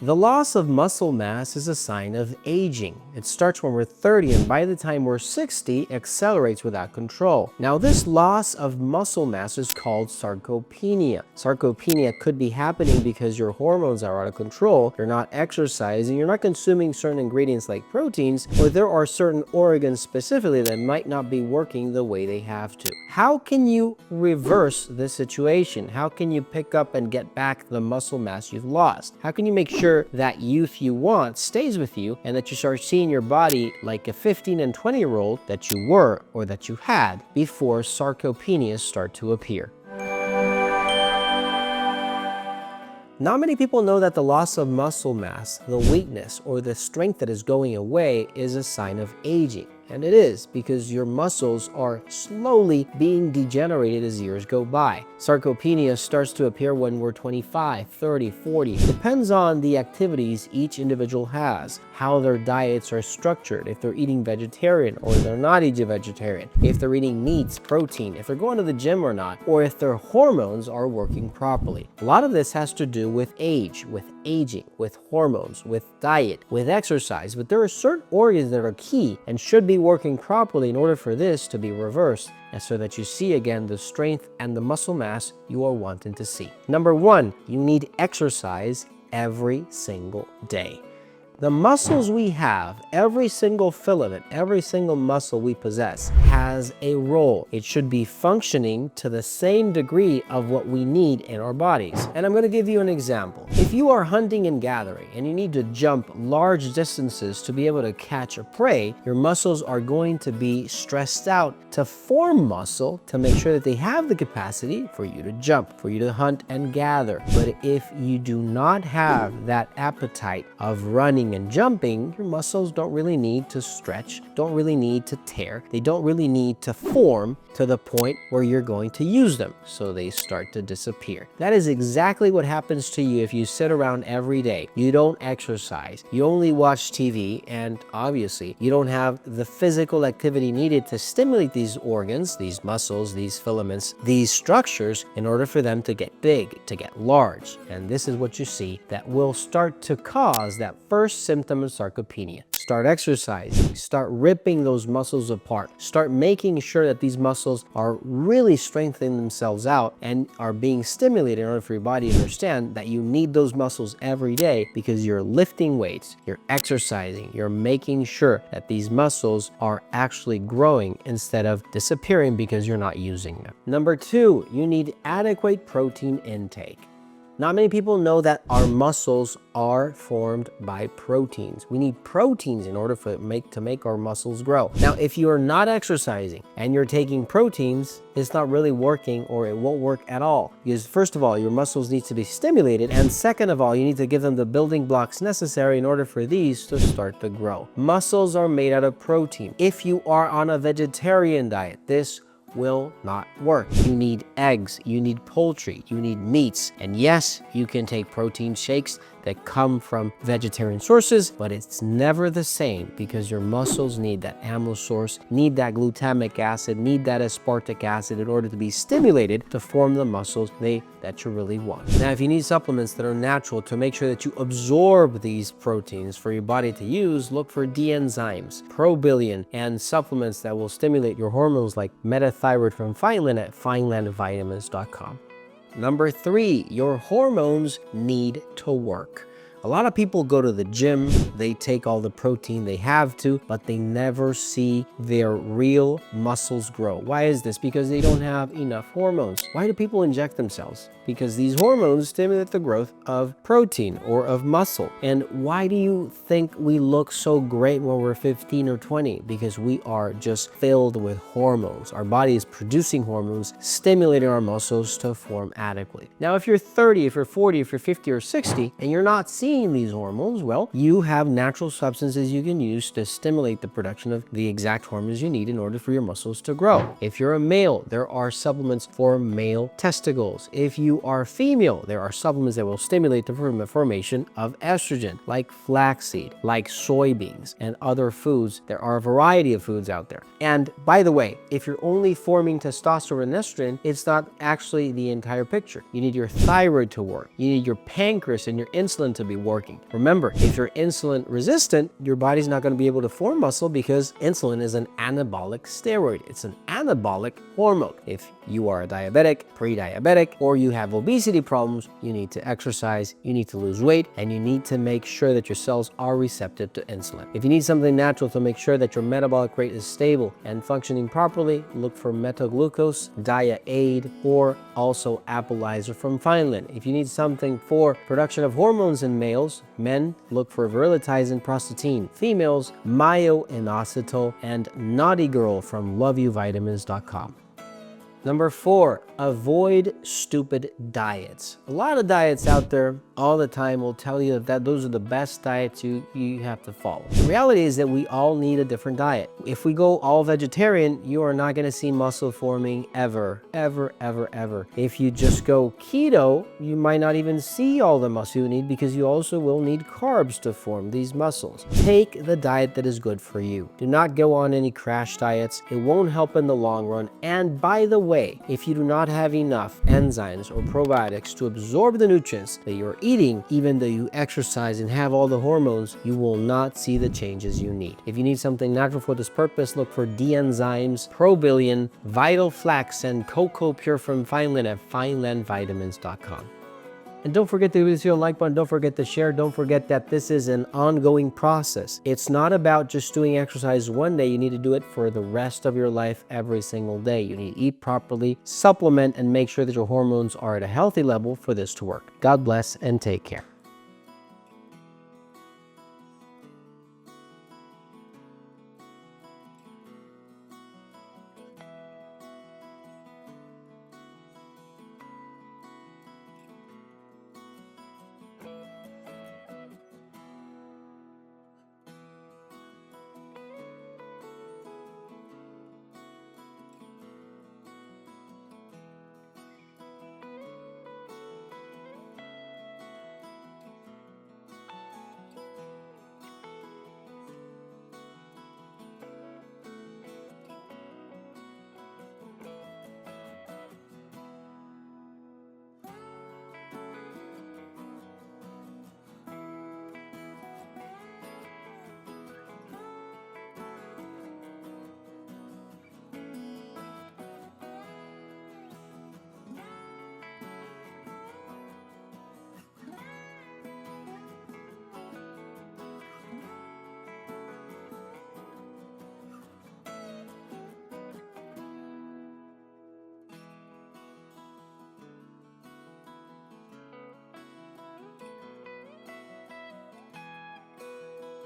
The loss of muscle mass is a sign of aging. It starts when we're 30 and by the time we're 60, accelerates without control. Now this loss of muscle mass is called sarcopenia. Sarcopenia could be happening because your hormones are out of control, you're not exercising, you're not consuming certain ingredients like proteins, or there are certain organs specifically that might not be working the way they have to. How can you reverse this situation? How can you pick up and get back the muscle mass you've lost? How can you make sure that youth you want stays with you and that you start seeing your body like a 15 and 20-year-old that you were or that you had before sarcopenia start to appear? Not many people know that the loss of muscle mass, the weakness, or the strength that is going away is a sign of aging. And it is, because your muscles are slowly being degenerated as years go by. Sarcopenia starts to appear when we're 25, 30, 40. Depends on the activities each individual has, how their diets are structured, if they're eating vegetarian or they're not eating vegetarian, if they're eating meats, protein, if they're going to the gym or not, or if their hormones are working properly. A lot of this has to do with age, with aging, with hormones, with diet, with exercise, but there are certain organs that are key and should be working properly in order for this to be reversed, and so that you see again the strength and the muscle mass you are wanting to see. Number one, you need exercise every single day. The muscles we have, every single filament, every single muscle we possess has a role. It should be functioning to the same degree of what we need in our bodies. And I'm going to give you an example. If you are hunting and gathering and you need to jump large distances to be able to catch a prey, your muscles are going to be stressed out to form muscle to make sure that they have the capacity for you to jump, for you to hunt and gather. But if you do not have that appetite of running and jumping, your muscles don't really need to stretch, don't really need to tear, they don't really need to form to the point where you're going to use them, so they start to disappear. That is exactly what happens to you if you sit around every day. You don't exercise, you only watch TV, and obviously you don't have the physical activity needed to stimulate these organs, these muscles, these filaments, these structures in order for them to get big, to get large. And this is what you see that will start to cause that first symptom of sarcopenia. Start exercising, start ripping those muscles apart, start making sure that these muscles are really strengthening themselves out and are being stimulated in order for your body to understand that you need those muscles every day, because you're lifting weights, you're exercising, you're making sure that these muscles are actually growing instead of disappearing because you're not using them. Number two, you need adequate protein intake. Not many people know that our muscles are formed by proteins. We need proteins in order to make our muscles grow. Now, if you are not exercising and you're taking proteins, it's not really working, or it won't work at all. Because first of all, your muscles need to be stimulated, and second of all, you need to give them the building blocks necessary in order for these to start to grow. Muscles are made out of protein. If you are on a vegetarian diet, this will not work. You need eggs, you need poultry, you need meats, and yes, you can take protein shakes that come from vegetarian sources, but it's never the same, because your muscles need that amino source, need that glutamic acid, need that aspartic acid in order to be stimulated to form the muscles that you really want. Now, if you need supplements that are natural to make sure that you absorb these proteins for your body to use, look for D-enzymes, Probillion, and supplements that will stimulate your hormones like metathyroid from Fineland at finelandvitamins.com. Number three, your hormones need to work. A lot of people go to the gym, they take all the protein they have to, but they never see their real muscles grow. Why is this? Because they don't have enough hormones. Why do people inject themselves? Because these hormones stimulate the growth of protein or of muscle. And why do you think we look so great when we're 15 or 20? Because we are just filled with hormones. Our body is producing hormones, stimulating our muscles to form adequately. Now, if you're 30, if you're 40, if you're 50 or 60, and you're not seeing these hormones, well, you have natural substances you can use to stimulate the production of the exact hormones you need in order for your muscles to grow. If you're a male, there are supplements for male testicles. If you are female, there are supplements that will stimulate the formation of estrogen, like flaxseed, like soybeans, and other foods. There are a variety of foods out there. And by the way, if you're only forming testosterone and estrogen, it's not actually the entire picture. You need your thyroid to work. You need your pancreas and your insulin to be working. Remember, if you're insulin resistant, your body's not going to be able to form muscle because insulin is an anabolic steroid. It's an anabolic hormone. If you are a diabetic, pre-diabetic, or you have obesity problems, you need to exercise, you need to lose weight, and you need to make sure that your cells are receptive to insulin. If you need something natural to make sure that your metabolic rate is stable and functioning properly, look for Metaglucose, Dia-Aid, or also Applizer from Fineland. If you need something for production of hormones in males, men, look for Virilitize Prostatine. Females, Myo-Inositol and Naughty Girl from LoveYouVitamins.com. Number 4, avoid stupid diets. A lot of diets out there all the time will tell you that those are the best diets you have to follow. The reality is that we all need a different diet. If we go all vegetarian, you are not going to see muscle forming ever, ever, ever, ever. If you just go keto, you might not even see all the muscle you need because you also will need carbs to form these muscles. Take the diet that is good for you. Do not go on any crash diets. It won't help in the long run. And by the way, if you do not have enough enzymes or probiotics to absorb the nutrients that you're eating, even though you exercise and have all the hormones, you will not see the changes you need. If you need something natural for this purpose, look for D-Enzymes, ProBillion, Vital Flax, and Cocoa Pure from Fineland at FinelandVitamins.com. And don't forget to hit the like button, don't forget to share, don't forget that this is an ongoing process. It's not about just doing exercise one day, you need to do it for the rest of your life every single day. You need to eat properly, supplement, and make sure that your hormones are at a healthy level for this to work. God bless and take care.